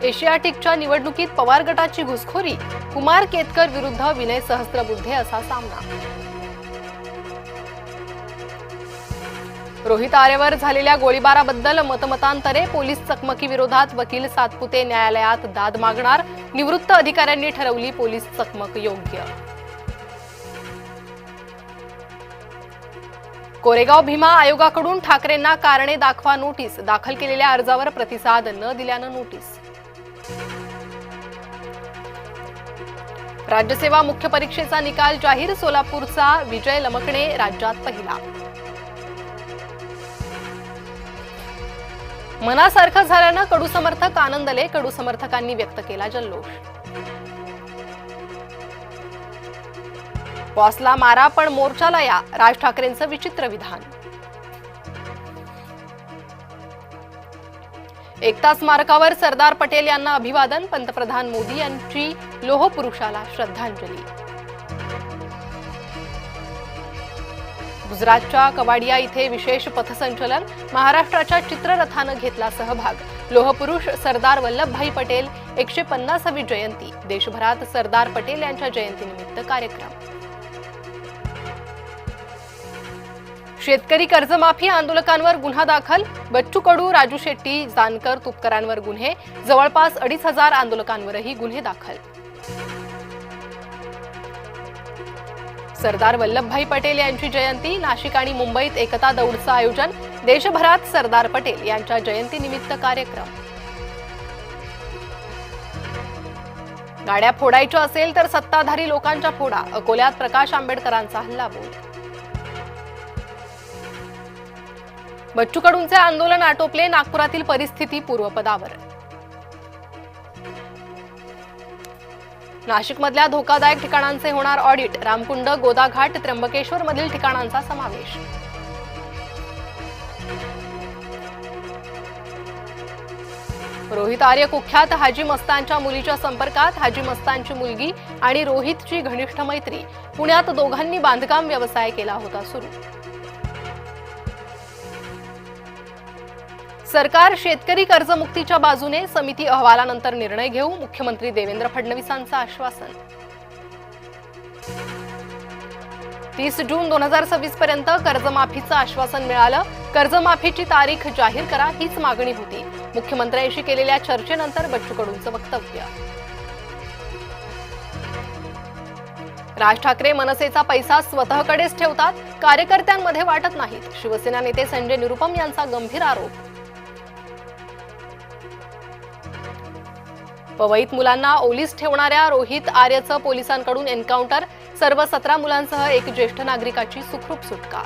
एशियाटिकच्या निवडणुकीत पवार गटाची घुसखोरी, कुमार केतकर विरुद्ध विनय सहस्त्रबुद्धे असा सामना। रोहित आरेवर झालेल्या गोळीबाराबद्दल मतमतांतरे, पोलीस चकमकीविरोधात वकील सातपुते न्यायालयात दाद मागणार, निवृत्त अधिकाऱ्यांनी ठरवली पोलीस चकमक योग्य। कोरेगाव भीमा आयोगाकडून ठाकरेंना कारणे दाखवा नोटीस, दाखल केलेल्या अर्जावर प्रतिसाद न दिल्यानं नोटीस। राज्यसेवा मुख्य परीक्षेचा निकाल जाहीर, सोलापूरचा विजय लमकणे राज्यात पहिला। मनासारखं झाल्यानं कडू समर्थक आनंदले, कडू समर्थकांनी व्यक्त केला जल्लोष। बॉसला मारा पण मोर्चाला या, राज ठाकरेंचं विचित्र विधान। एकता स्मारकावर सरदार पटेल यांना अभिवादन, पंतप्रधान मोदी यांची लोहपुरुषाला श्रद्धांजली। गुजरातच्या कवाडिया इथे विशेष पथसंचलन, महाराष्ट्राच्या चित्ररथानं घेतला सहभाग, लोहपुरुष सरदार वल्लभभाई पटेल 150वी जयंती, देशभरात सरदार पटेल यांच्या जयंतीनिमित्त कार्यक्रम। शेतकरी कर्जमाफी आंदोलकांवर गुन्हा दाखल, बच्चू कडू, राजू शेट्टी, जानकर, तुपकरांवर गुन्हे, जवळपास 2,500 आंदोलकांवरही गुन्हे दाखल। सरदार वल्लभभाई पटेल यांची जयंती, नाशिक आणि मुंबईत एकता दौडचं आयोजन, देशभरात सरदार पटेल यांच्या जयंतीनिमित्त कार्यक्रम। गाड्या फोडायच्या असेल तर सत्ताधारी लोकांच्या फोडा, अकोल्यात प्रकाश आंबेडकरांचा हल्लाबोल। बच्चू कडूंचे आंदोलन आटोपले, नागपुरातील परिस्थिती पूर्वपदावर। नाशिकमधल्या धोकादायक ठिकाणांचे होणार ऑडिट, रामकुंड, गोदाघाट, त्र्यंबकेश्वर मधील ठिकाणांचा समावेश। रोहित आर्य कुख्यात हाजी मस्तानच्या मुलीच्या संपर्कात, हाजी मस्तानची मुलगी आणि रोहितची घनिष्ठ मैत्री, पुण्यात दोघांनी बांधकाम व्यवसाय केला होता सुरू। सरकार शेतकरी कर्जमुक्तीच्या बाजूने, समिती अहवालानंतर निर्णय घेऊ, मुख्यमंत्री देवेंद्र फडणवीसांचं आश्वासन। 30 जून 2026 पर्यंत कर्जमाफीचं आश्वासन मिळालं, कर्जमाफीची तारीख जाहीर करा हीच मागणी होती, मुख्यमंत्र्यांशी केलेल्या चर्चेनंतर बच्चू कडूंचं वक्तव्य। राज ठाकरे मनसेचा पैसा स्वतःकडेच ठेवतात, कार्यकर्त्यांमध्ये वाटत नाहीत, शिवसेना नेते संजय निरुपम यांचा गंभीर आरोप। पवईत मुलांना ओलीस ठेवणाऱ्या रोहित आर्यचं पोलिसांकडून एन्काउंटर, सर्व 17 मुलांसह एक ज्येष्ठ नागरिकाची सुखरूप सुटका।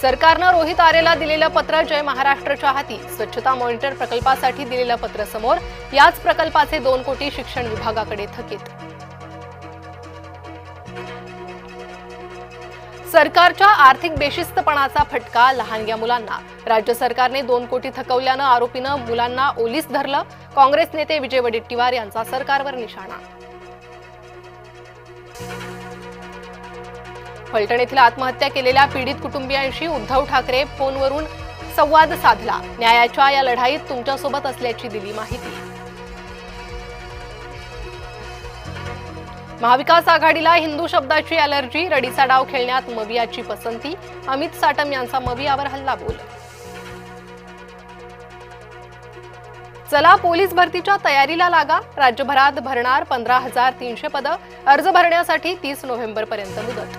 सरकारनं रोहित आर्यला दिलेलं पत्र जय महाराष्ट्रच्या हाती, स्वच्छता मॉनिटर प्रकल्पासाठी दिलेलं पत्र समोर, याच प्रकल्पाचे 2 कोटी शिक्षण विभागाकडे थकीत। सरकारच्या आर्थिक बेशिस्तपणाचा फटका लहानग्या मुलांना, राज्य सरकारने 2 कोटी थकवल्यानं आरोपीनं मुलांना ओलीस धरलं, काँग्रेस नेते विजय वडेट्टीवार यांचा सरकारवर निशाणा। फलटण येथील आत्महत्या केलेल्या पीडित कुटुंबियांशी उद्धव ठाकरे फोनवरून संवाद साधला, न्यायाच्या या लढाईत तुमच्यासोबत असल्याची दिली माहिती। महाविकास आघाडीला हिंदू शब्दाची अलर्जी, रडीचा डाव खेळण्यात मवियाची पसंती, अमित साटम यांचा मवियावर हल्लाबोल। चला पोलीस भरतीच्या तयारीला लागा, राज्यभरात भरणार 15,300 पदं, अर्ज भरण्यासाठी 30 नोव्हेंबरपर्यंत मुदत।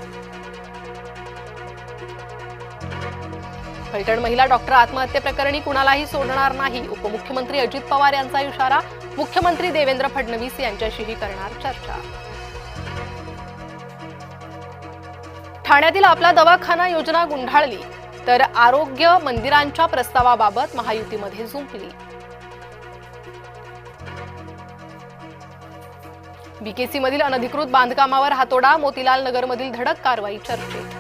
फलटण महिला डॉक्टर आत्महत्येप्रकरणी कुणालाही सोडणार नाही, उपमुख्यमंत्री अजित पवार यांचा इशारा, मुख्यमंत्री देवेंद्र फडणवीस यांच्याशीही करणार चर्चा। ठाण्यातील आपला दवाखाना योजना गुंडाळली, तर आरोग्य मंदिरांच्या प्रस्तावाबाबत महायुतीमध्ये जुंपली। बीकेसी मधील अनधिकृत बांधकामावर हातोडा, मोतीलाल नगरमधील धडक कारवाई चर्चेत।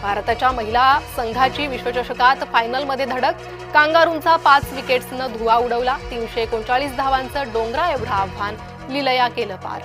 भारताच्या महिला संघाची विश्वचषकात फायनलमध्ये धडक, कांगारूंचा 5 विकेट्सनं धुव्वा उडवला, 339 धावांचं डोंगरा एवढं आव्हान लिलया केलं पार।